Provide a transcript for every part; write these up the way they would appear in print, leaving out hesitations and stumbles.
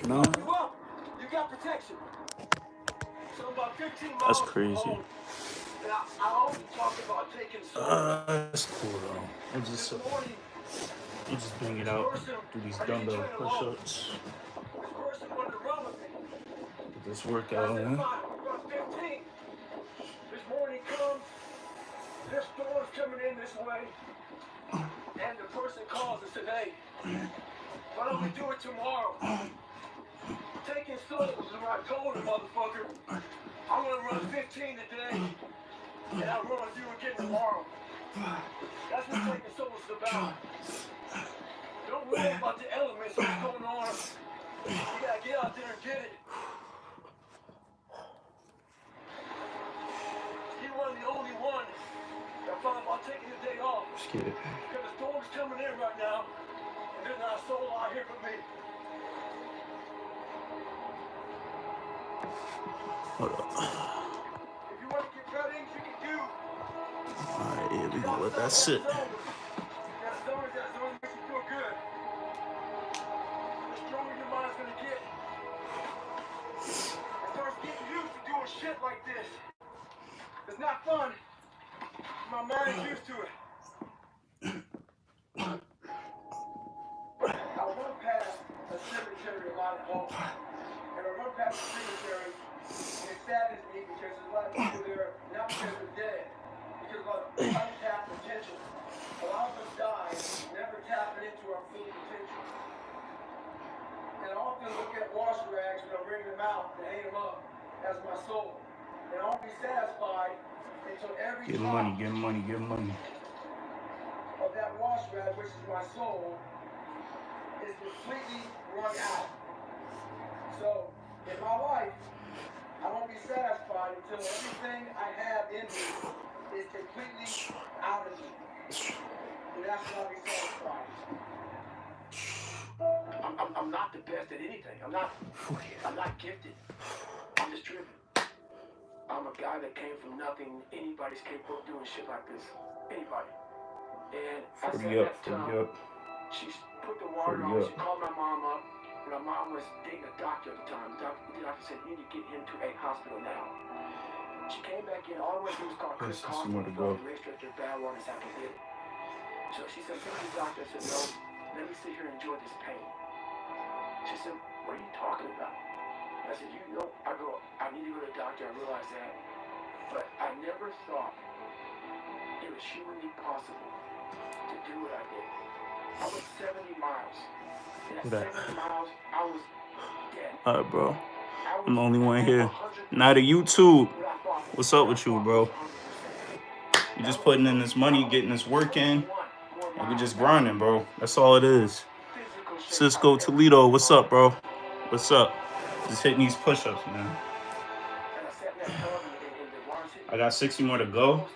No? You got protection. So about 15 miles That's crazy. home, and I always talk about taking soda. That's cool though. I'm just bring it out, do these dumbbell push-ups. This person wanted to run with me. Get this workout I said, in. fine, we're going 15. This morning comes, this storm's coming in this way, and the person calls and said, hey, why don't we do it tomorrow? Taking sodas is what I told him, motherfucker. I'm gonna run 15 today, and I'll run with you again tomorrow. That's what taking sodas is about. Don't worry about the elements, what's going on. You gotta get out there and get it. He wasn't the only one that thought about taking the day off. Let's get it. Because the storm's coming in right now, and there's not a soul out here but me. Hold up. If you want to get better things you can do. Alright, yeah, we gonna let that sit. That zone makes you feel good. The stronger your mind's gonna get. It starts getting used to doing shit like this. It's not fun. My mind is used to it. I run past a cemetery a lot at home. And I run past the cemetery, and it saddens me because there's a lot of people there, not because they're dead, because of a lot of untapped potential. A lot of us die, never tapping into our full potential. And I often look at wash rags when I bring them out and hang them up as my soul. And I won't be satisfied until every Get drop money, get money, get money. of that wash rag, which is my soul, is completely run out. So, in my life, I won't be satisfied until everything I have in me is completely out of me. And that's when I'll be satisfied. I'm not the best at anything. I'm not gifted. I'm just driven. I'm a guy that came from nothing. Anybody's capable of doing shit like this. Anybody. And I said that she put the water on. She called my mom up. My mom was dating a doctor at the time. The doctor said, you need to get him to a hospital now. She came back in. All I went to do was call Chris Carson and make sure that bad water is how to hit it. So she said, come to the doctor. I said, no, let me sit here and enjoy this pain. She said, what are you talking about? I said, you know, I need to go to the doctor. I realized that. But I never thought it was humanly possible to do what I did. I was 70 miles. And at 70 miles, I was dead. Alright, bro. I'm the only one here. Not a YouTube. What's up with you, bro? You just putting in this money, getting this work in, and we just grinding, bro. That's all it is. Cisco Toledo, what's up, bro? What's up? Just hitting these push-ups, man. I got 60 more to go.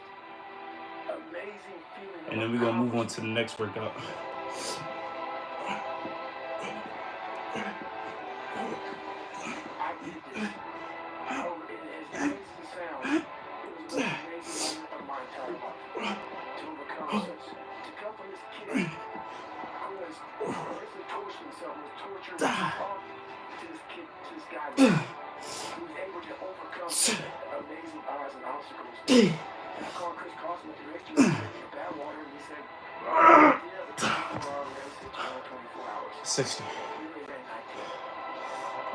And then we're gonna move on to the next workout.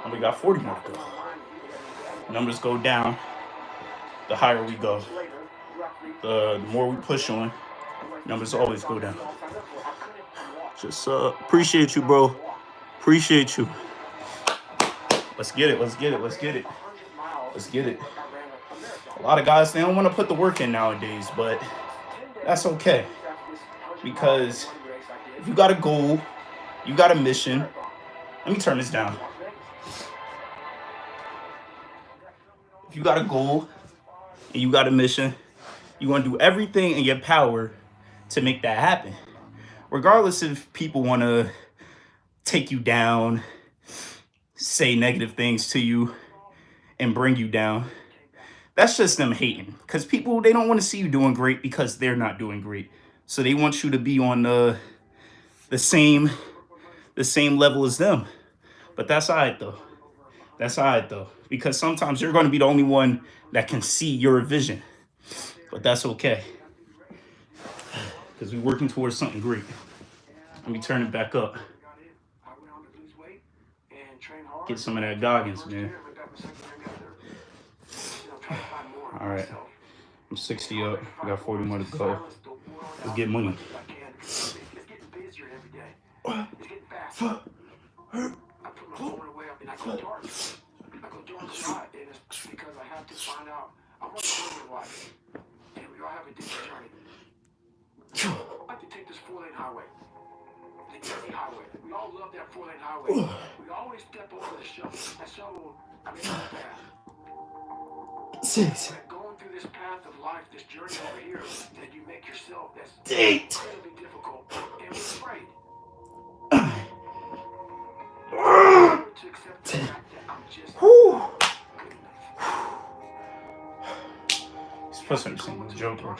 And we got 40 more to go. Numbers go down. The higher we go. The more we push on, numbers always go down. Just appreciate you, bro. Appreciate you. Let's get it. Let's get it. Let's get it. Let's get it. A lot of guys, they don't want to put the work in nowadays, but that's okay. Because if you got a goal, you got a mission. Let me turn this down. If you got a goal and you got a mission, you want to do everything in your power to make that happen. Regardless if people want to take you down, say negative things to you, and bring you down. That's just them hating. Because people, they don't want to see you doing great because they're not doing great. So they want you to be on the same level as them. But that's all right, though. That's all right, though. Because sometimes you're going to be the only one that can see your vision. But that's okay. Because we're working towards something great. Let me turn it back up. Get some of that Goggins, man. All right. I'm 60 up. I got 40 more to go. Let's get money. It's getting busier every day. It's getting faster. I put my phone away and I go dark. I go dark a lot, and it's because I have to find out. I want to live my life, and we all have a different journey. I like to take this 4-lane highway, the easy highway. We all love that 4-lane highway. We always step over the shovel. That shovel, I mean, that's bad. 6. Going through this path of life, this journey over here that you make yourself, that's 8. incredibly difficult, and we're afraid to accept the fact that I'm just Whew. good enough. These push-ups ain't no joke, bro.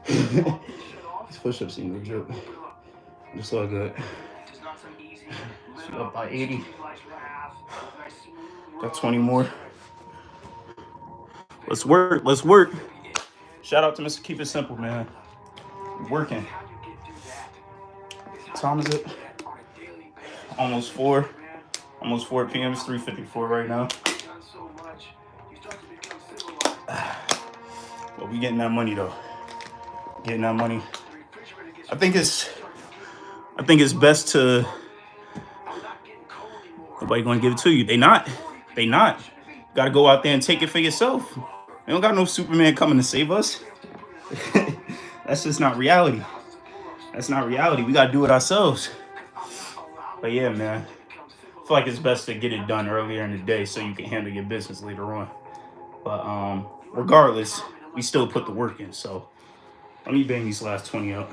These push-ups ain't no joke. It's all good. So up by 80. Got 20 more. Let's work. Let's work. Shout out to Mr. Keep It Simple, man. Working. What time is it? Almost 4. Almost 4 p.m. It's 3:54 right now. But we getting that money though. Getting that money. I think it's best to. Nobody gonna give it to you. They not. Gotta go out there and take it for yourself. We don't got no Superman coming to save us. That's just not reality. That's not reality. We gotta do it ourselves. But yeah, man. I feel like it's best to get it done earlier in the day so you can handle your business later on. But regardless, we still put the work in. So let me bang these last 20 out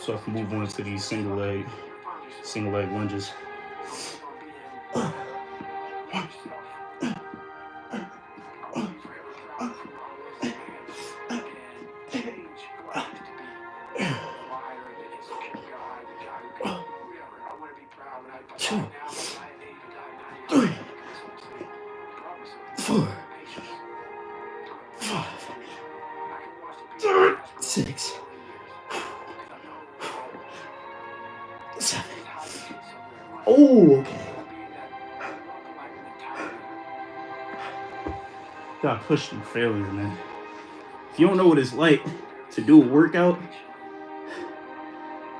so I can move on to these single leg lunges. Oh, okay. Gotta push through failure, man. If you don't know what it's like to do a workout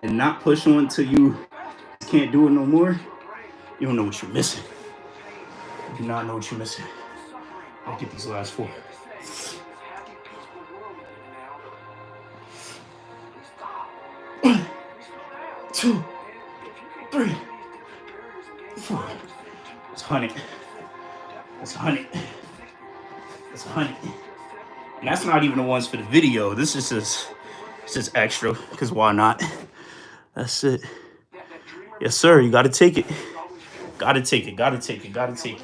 and not push on until you can't do it no more, you don't know what you're missing. You do not know what you're missing. I'll get these last 4. 1, 2, 3, 4. It's 100. That's 100. That's 100. And that's not even the ones for the video. This is just extra, because why not? That's it. Yes, sir. You gotta take it. Gotta take it. Gotta take it. Gotta take it.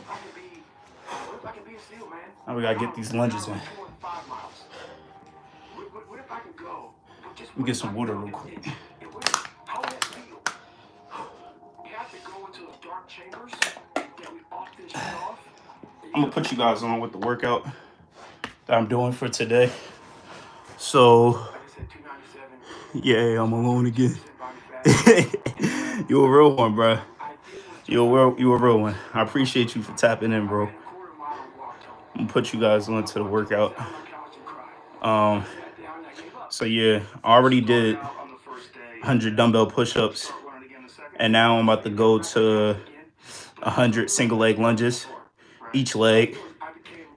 Now we gotta get these lunges in. Let me get some water real quick. I'm gonna put you guys on with the workout that I'm doing for today. So yeah, I'm alone again. You a real one, bro. You a real one. I appreciate you for tapping in, bro. I'm gonna put you guys on to the workout. So yeah, I already did 100 dumbbell push-ups, and now I'm about to go to 100 single leg lunges, each leg,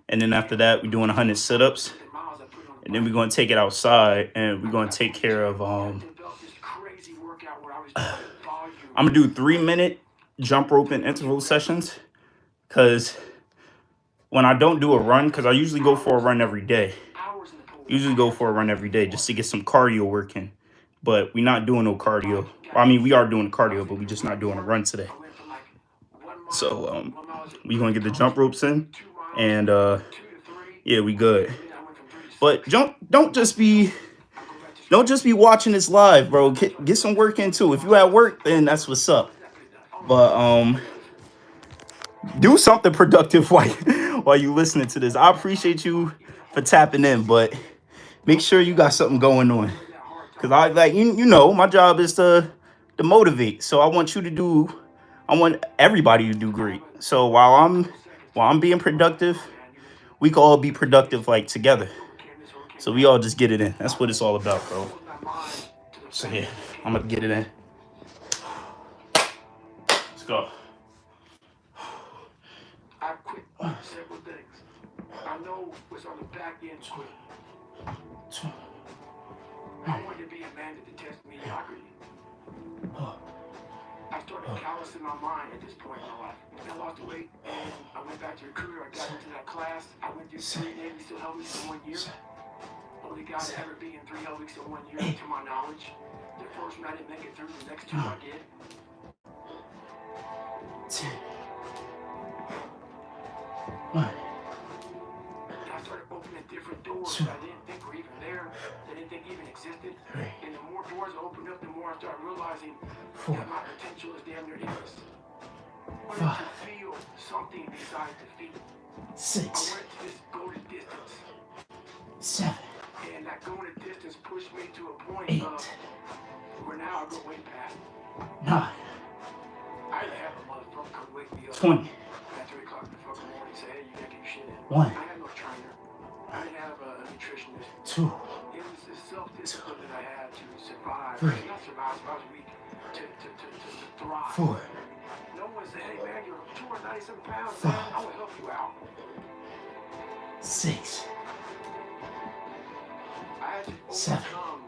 and then after that we're doing 100 sit-ups, and then we're going to take it outside and we're going to take care of I'm gonna do 3-minute jump rope and interval sessions, because when I don't do a run, because I usually go for a run every day, just to get some cardio working, but we're not doing no cardio. I mean, we are doing cardio, but we're just not doing a run today. So we're gonna get the jump ropes in, and yeah, we good. But don't just be watching this live, bro. Get some work in too. If you at work, then that's what's up. But do something productive while you listening to this. I appreciate you for tapping in, but make sure you got something going on. Cause I like you know my job is to motivate. So I want everybody to do great. So while I'm being productive, we can all be productive like together. So we all just get it in. That's what it's all about, bro. So yeah, I'm gonna get it in. Let's go. I quit several things. I know what's on the back end quick. I wanted to be a man that detests mediocrity. I started callousing my mind at this point in my life. I lost weight and I went back to recruiter. I got into that class. I went through 3 Navy SEAL Hell Weeks in 1 year. Only guy to ever be in 3 Hell Weeks in 1 year, to my knowledge. The first one I didn't make it through, the next 2 I did. I started opening different doors that I didn't think were even there, that I didn't think even existed. And the more doors I opened up, the more I started realizing that my potential is damn near endless. I wanted to feel something besides defeat. I 6, wanted to just go the distance. 7, And that going the distance pushed me to a point 8, of where now I go way past. 9, I had to have a motherfucker come wake me up 20, at 3 o'clock in the fucking morning and say, hey, you gotta get your shit in. 1, I had no trainer. I didn't have a nutritionist. 2, It was the self-discipline that I had to survive. 3, Not survive, I was weak. To thrive. 4, No one said, hey man, you're 297 pounds, 5, man. I will help you out. 6, I had to 7, overcome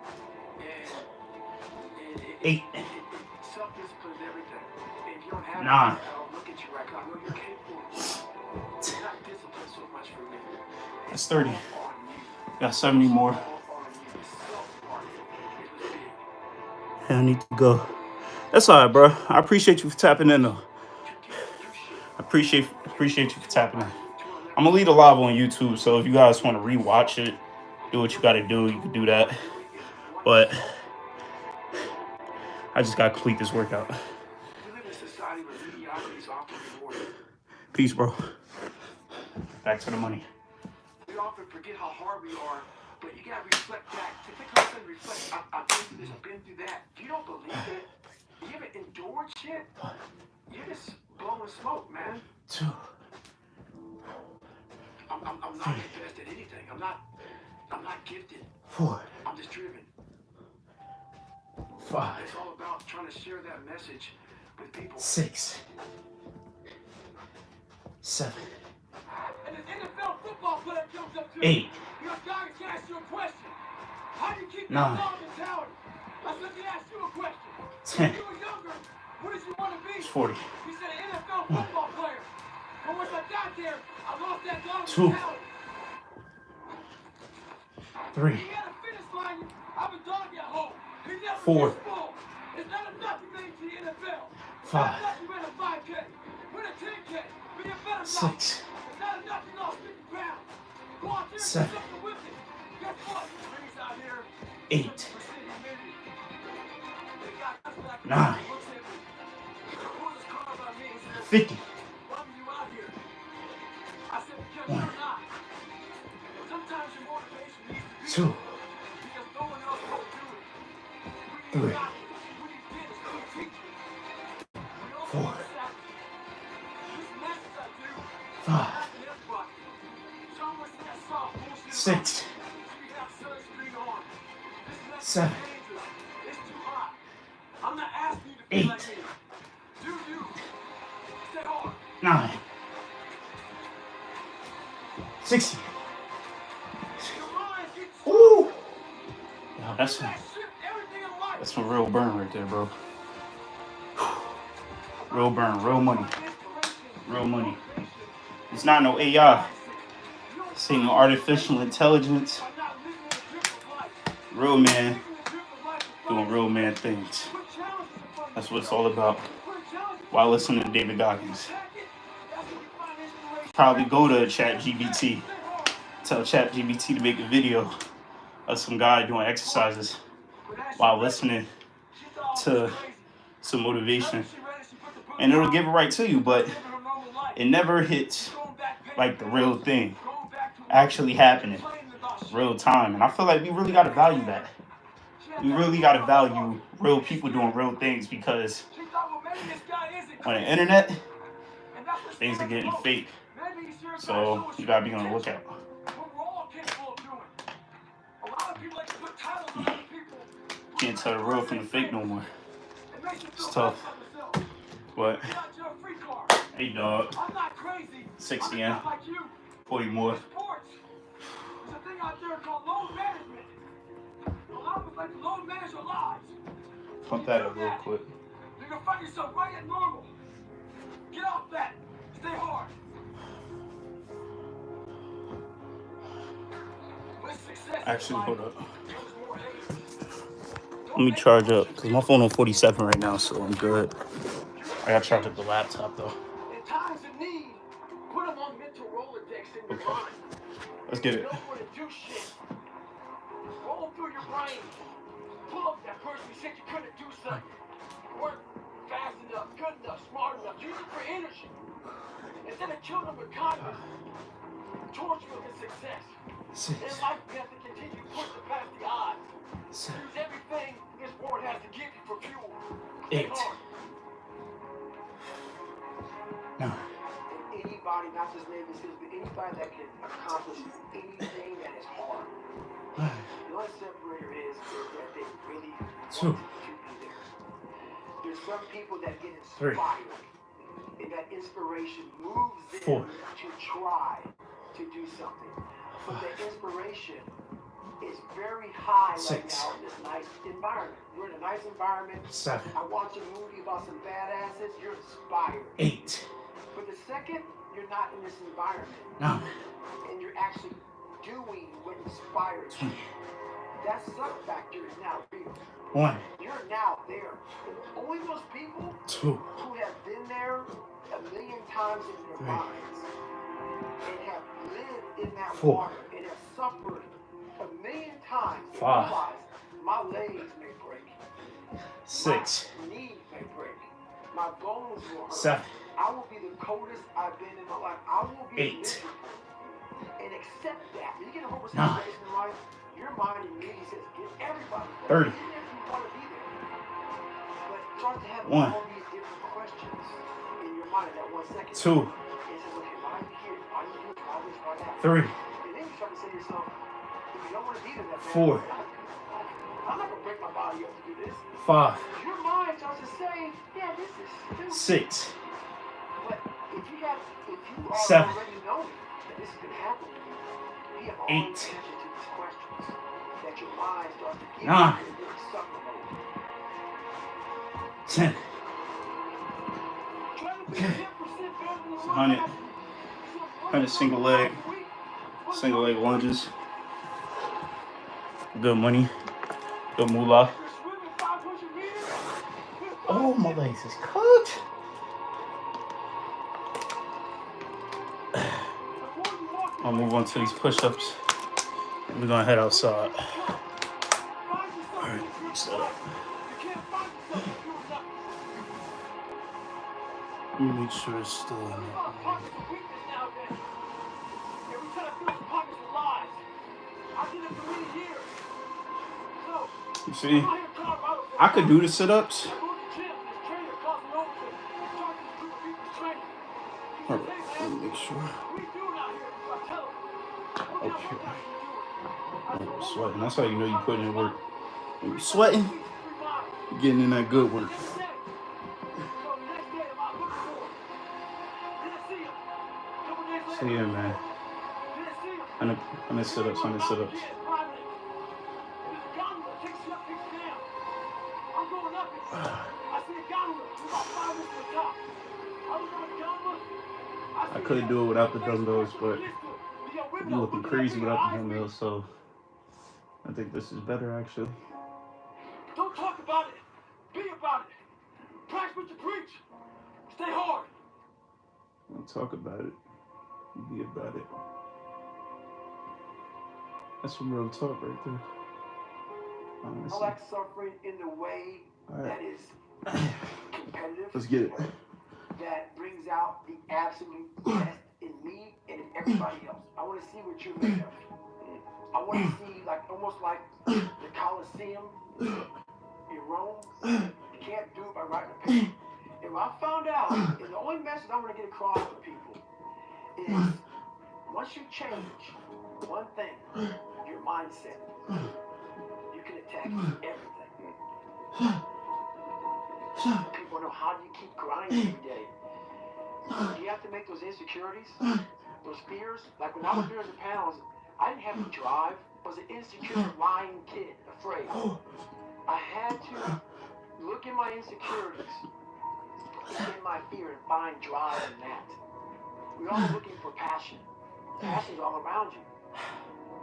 and 8, self-discipline is everything. If you don't have 9, it, I'll look at you right now. I know you're capable. It's not discipline so much for me. That's 30. On you. Got 70 more. All on you. The self part of it was big. I need to go. That's all right, bro. I appreciate you for tapping in, though. I appreciate you for tapping in. I'm gonna leave a live on YouTube, so if you guys want to rewatch it, do what you gotta do, you can do that. But I just gotta complete this workout. We live in a society where mediocrity is often rewarded. Peace, bro. Back to the money. We often forget how hard we are, but you gotta reflect back. Take a second, reflect. I've been through this, I've been through that. If you don't believe it, you haven't endured shit, you're just blowing smoke, man. 2, I'm not the best at anything. I'm not gifted. 4, I'm just driven. 5, It's all about trying to share that message with people. 6, 7, And an NFL football player comes up to 8, you. Your guy can ask you a question. How do you keep 9, that dog mentality? Let me ask you a question. 10, When you were younger, what did you want to be? 40. You said an NFL football player. But once I got there, I lost that dog 2, mentality. 3, You got a finish line. I'm a dog at home. He never 4, gets full. It's not enough to make it to the NFL. 5, It's not enough to win a 5K. Win a 10K. Be a better dog. 6, It's not enough to lose 50 pounds. Go out there and do 7, something with it. Guess what? Trees out here. 8, 9, 50, 1, 2, 3, 4, 5, 6, 7, I'm not asking you to be 8, like me. Do you? Stay hard. 9, 60. Your mind gets Ooh. Yeah, that shift everything in life. that's some real burn right there, bro. Real burn, real money, real money. It's not no AI. It's ain't no artificial intelligence. Real man doing real man things. That's what it's all about. While listening to David Goggins, probably go to ChatGPT, tell ChatGPT to make a video of some guy doing exercises while listening to some motivation and it'll give it right to you, but it never hits like the real thing actually happening real time. And I feel like we really got to value that. We really got to value real people doing real things, because on the internet, things are getting fake. So you got to be on the lookout. Can't tell the real from the fake no more. It's tough. But, hey dog, 60 in, 40 more. There's a thing out there called load management. A lot of us like to load manage our lives. Pump that up real quick. You're gonna find yourself right at normal. Get off that. Stay hard. With success, Actually, hold up. comes more hate. Let me charge up, because my phone on 47 right now, so I'm good. I got to charge up the laptop, though. In times of need, put them on mental Rolodex in your Okay. mind. Let's get You it. don't want to do shit. Roll through your brain. Pull up that person who said you couldn't do something. You weren't fast enough, good enough, smart enough. Use it for energy. Instead of killing them with kindness, torture them with success. In 6, life, we have to continue pushing past the odds. 7, Use everything this world has to give you for fuel. Stay 8, hard. 9, And anybody, not just Navy SEALs, but anybody that can accomplish anything that is hard. 5, The only separator is that they really Two. want to be there. There's some people that get Three. inspired, and that inspiration moves Four. them to try to do something. But the inspiration is very high right Six. now in this nice environment. We're in a nice environment. 7, I watch a movie about some badasses, you're inspired. 8, But the second you're not in this environment, 9, and you're actually doing what inspires you, 20, that suck factor is now real. 1, You're now there. And only those people 2, who have been there a million times in their Three. minds and have lived in that Four. water and have suffered a million times and 5. realize my legs may break, 6, my knees may break, my bones will hurt. 7, I will be the coldest I've been in my life. I will be 8. miserable. And accept that. When you get a hopeless 9. situation in life, your mind immediately says, get everybody there. 30. Even if you want to be there. But start to have 1. all these different questions in your mind in that 1 second. 2, It says, okay, why are you here? Why do you do it? Why this? Why that? 3, And then you start to say to yourself, if you don't want to be there, that bad, 4. I'm not going to break my body up to do this. 5, Your mind starts to say, yeah, this is stupid. 6, But if you Seven. already know that this is going to happen, you have all 8. the answers to these questions that your mind starts to give 9. you in this suffer mode. 10, Try to be Okay. 10% better than the 100. 100 single leg lunges. Good money. Good moolah. oh, my legs is cooked. I'll move on to these push-ups. We're gonna head outside. Alright, set up. Let me make sure it's still in there. You see, I could do the sit-ups. Alright, let me make sure. Okay. I'm sweating. That's how you know you're putting in work. When you're sweating, you're getting in that good work. So yeah, man. 100 sit-ups, 100 sit-ups. I couldn't do it without the dumbbells, but you're looking crazy without the dumbbells, so I think this is better actually. Don't talk about it. Be about it. Practice what you preach. Stay hard. Don't talk about it. Be about it. That's some real talk right there. I Honestly. like suffering in the way Alright. that is competitive. Let's get it. absolute best in me and in everybody else. I want to see what you're made of. I want to see, like, almost like the Colosseum in Rome. You can't do it by writing a paper. And I found out, and the only message I want to get across to people is, once you change one thing, your mindset, you can attack everything. People know, how do you keep grinding every day? You have to make those insecurities, those fears. Like when I was doing the pounds, I didn't have the drive. I was an insecure, lying kid, afraid. I had to look at my insecurities, in my fear, and find drive in that. We're all looking for passion. Passion's all around you.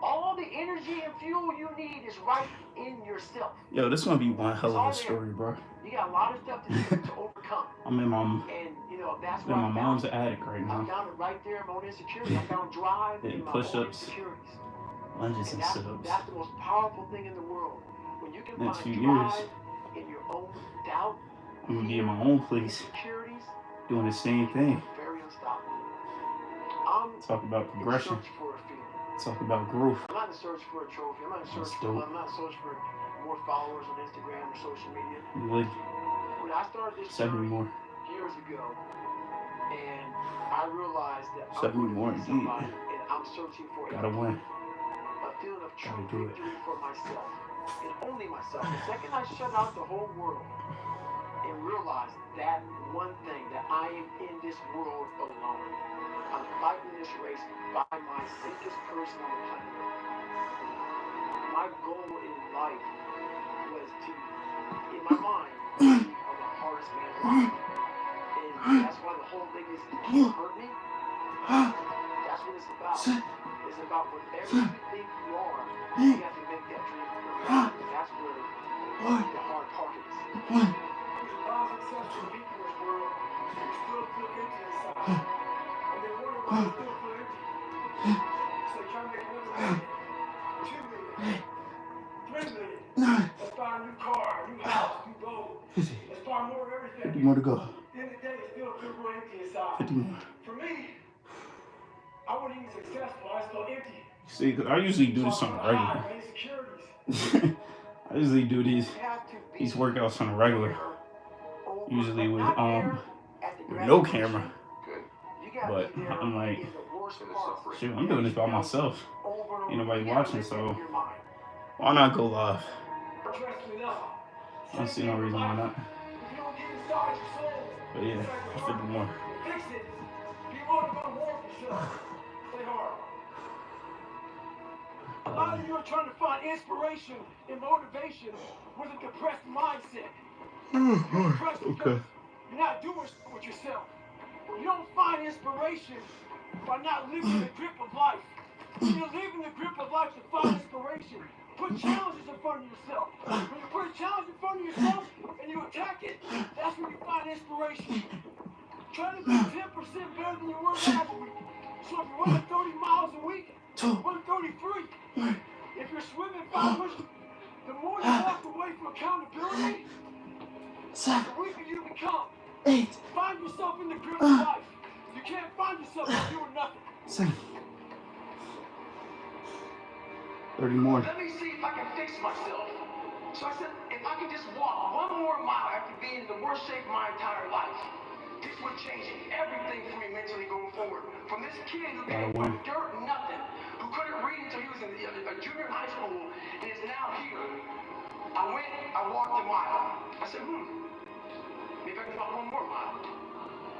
All the energy and fuel you need is right in yourself. Yo, this gonna be one hell of a story, bro. You got a lot of stuff to do to overcome. I'm in my And you know, that's why my mom's attic right I now. found it right there in my own insecurity. I found drive Yeah, in my push-ups, own insecurities. lunges And and that's, sit-ups. that's the most powerful thing in the world. When you can Next find few drive years, in your own doubt, I'm gonna be in my own place insecurities, doing the same thing. very unstoppable. I'm Talk about in progression. search for a feeling. Talk about growth. I'm not in search for a trophy. I'm not in search That's for dope. I'm not in search for more followers on Instagram or social media. You would When I started this 70 journey more. years ago, and I realized that 70 I'm more going to be indeed. somebody, and I'm searching for Gotta win. a feeling of true Gotta do it. victory for myself, and only myself. The second I shut out the whole world and realized that one thing, that I am in this world alone. I'm fighting this race by my sickest person on the planet. My goal in life was to, in my mind, be on the hardest man alive. And that's why the whole thing is, you hurt me. That's what it's about. It's about whatever you think you are, you have to make that dream a reality. That's where the hard part is. There's a lot of successful people in this world who still feel empty inside. And they wonder why they still feel empty. So they try to make another million, 2 million, 3 million. Let's buy a new car, a new house, new boat. Let's buy more of everything. 50 more to go. At the end of the day, they still feel real empty inside. 50 more. For me, I wasn't even successful. I just felt empty. See, 'cause I usually do this on a regular. My insecurities. I usually do these Have to be workouts on a regular. over, Usually but with not there at the no graduation. camera. Good. You gotta But be there I'm like, in the worst part. shoot, I'm doing this by myself. Over and Ain't over. nobody You gotta watching, live so that in your mind. why not go live? Trust me now. I don't see no reason why not. If you don't get inside your soul, But yeah, inside your 50 heart, more. fix it. Be willing to go to war for yourself. Stay hard. A lot of you are trying to find inspiration and motivation with a depressed mindset. You're depressed because you're not doing shit with yourself. You don't find inspiration by not living the grip of life. You're living the grip of life to find inspiration. Put challenges in front of yourself. When you put a challenge in front of yourself and you attack it, that's when you find inspiration. Try to be 10% better than you were last week. So if you're running 30 miles a week, run 33. If you're swimming 5 miles, the more you walk away from accountability, the weaker you become. 8, Find yourself in the grip of life. You can't find yourself if you're doing nothing. 7, 30 more. Let me see if I can fix myself. So I said, if I can just walk 1 more mile after being in the worst shape of my entire life, this would change everything for me mentally going forward. From this kid who came from dirt, nothing, who couldn't read until he was in a junior in high school, and is now here. I walked a mile. I said, maybe I can walk 1 more mile.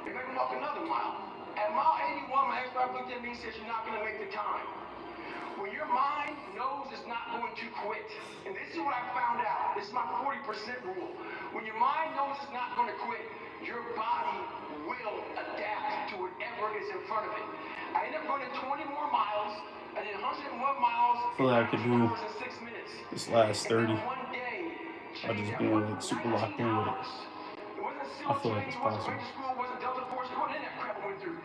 Maybe I can walk another mile. At mile 81, my ex-wife looked at me and said, you're not going to make the time. When your mind knows it's not going to quit, and this is what I found out, this is my 40% rule. When your mind knows it's not going to quit, your body will adapt to whatever is in front of it. I ended up running 20 more miles. I did 101 miles I feel like I could do in 2 hours and 6 minutes. this last 30. And then one day, I'll just be like super locked in with it. I feel like it's possible. School, wasn't Delta Force, it wasn't in that crap I went through.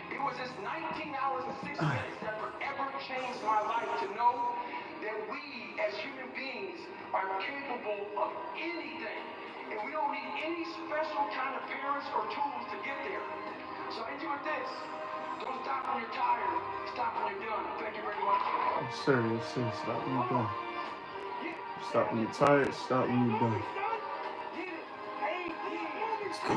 It was just 19 hours and 6 minutes that forever changed my life to know that we as human beings are capable of anything. And we don't need any special kind of parents or tools to get there. So I end you with this. when you're done. Thank you very much. Yes, sir. Yes, sir. Stop when you're done. Stop when you're tired. Stop when you're done. Let's go.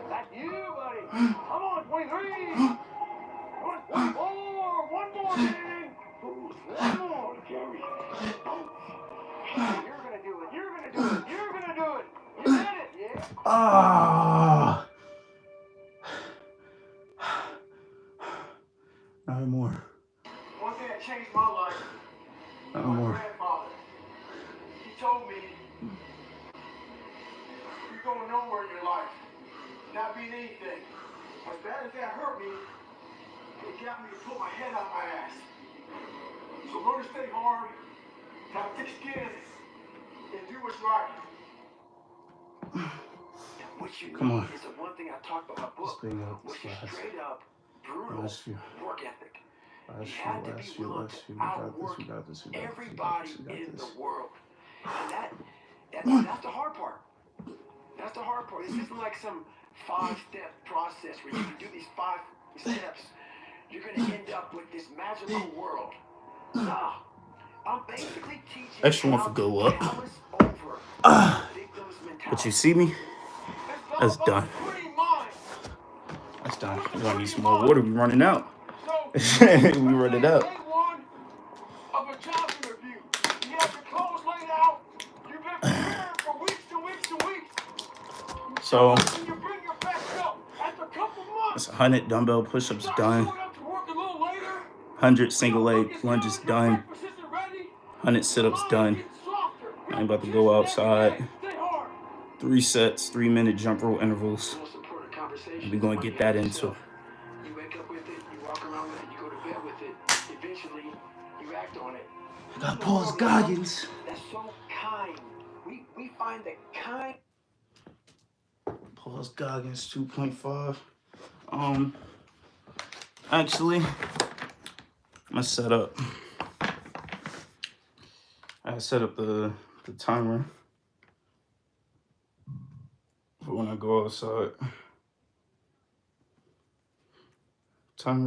That's you, buddy. Come on, 23. One more. One more, man. One more, Jerry. You're gonna do it. You're gonna do it. You're gonna do it. You did it. Yeah. Ah. 9 more. One thing that changed my life, 9 my more. grandfather, he told me, you're going nowhere in your life, not being anything. As bad as that hurt me, it got me to put my head out my ass. So learn to stay hard, have thick skin, and do what's right. What you Come on. need is the one thing I talked about in my Just book, bring up which this is last. straight up, brutal Last few. work ethic. Last You have to be few. willing Last to few. We got outwork this. We got this. We got this. everybody We got in this. the world. And that's the hard part. That's the hard part. This isn't like some 5-step process where you can do these 5 steps. You're going to end up with this magical world. Nah. I'm basically teaching Extra one how for go to up. callous over victims mentality. But you see me? That's done. Free mind. That's done. We're gonna need some more water. We running out. So, We running out. Day one of a job interview. You have your clothes laid out. You've been preparing for weeks and weeks and weeks. So And you bring your best self. After a couple months, that's 100 dumbbell push-ups start done. showing up to work a little later. 100 single leg lunges Your done. breakfast isn't ready. 100 sit-ups done. I'm about to go outside. Stay hard. 3 sets, 3-minute jump rope intervals. Most important conversation And we're gonna is get one that you have into. yourself. You wake up with it, you walk around with it, you go to bed with it. Eventually, you act on it. I got Paul's Goggins. That's so kind. We find that kind. Paul's Goggins 2.5. Actually, I'm gonna set up. I set up the timer for when I go outside. Timer.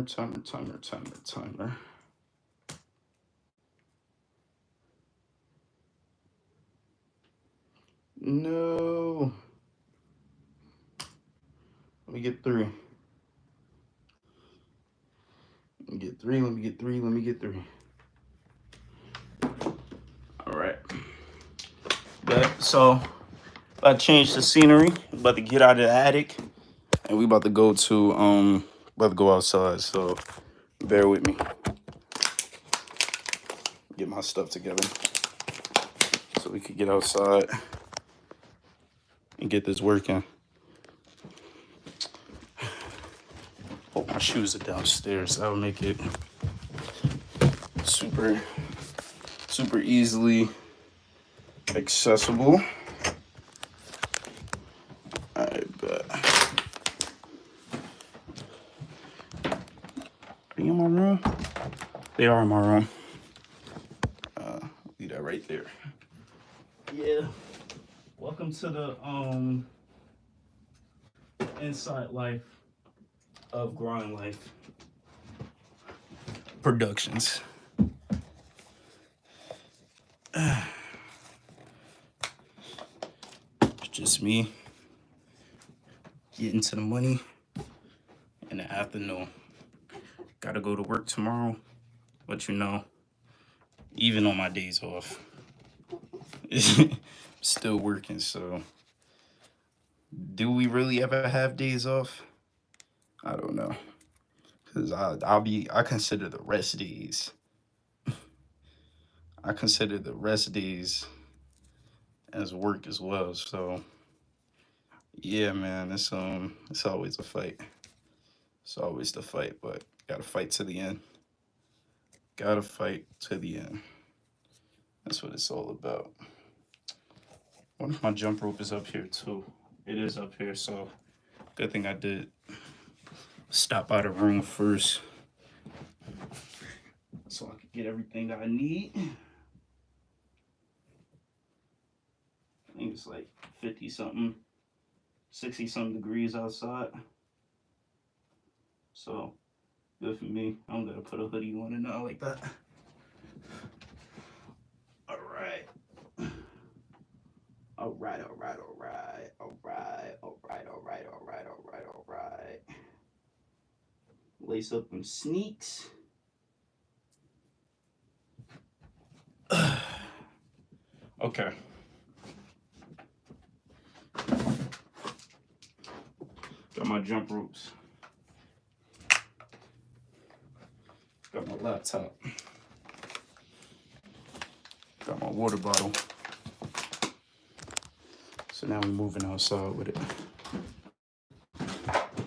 No. Let me get 3. Let me get 3. All right. But so I changed the scenery. About to get out of the attic, and we about to go outside. So bear with me. Get my stuff together so we could get outside and get this working. Oh, my shoes are downstairs. That'll make it super easily accessible. I bet. Are you in my room? They are in my room. Leave that right there. Yeah. Welcome to the inside life of Grind Life Productions. It's just me getting to the money in the afternoon. Gotta go to work tomorrow, but you know, even on my days off, still working. So do we really ever have days off? I don't know, because I consider the rest days. I consider the rest days as work as well. So yeah, man, it's always a fight. It's always the fight, but gotta fight to the end. Gotta fight to the end. That's what it's all about. What if my jump rope is up here too? It is up here, so good thing I did stop by the room first get everything I need. I think it's like 50 something, 60 something degrees outside. So good for me. I don't gotta put a hoodie on and nothing like that. Alright. Alright. Lace up them sneaks. Okay. Got my jump ropes. Got my laptop. Got my water bottle. So now we're moving outside with it.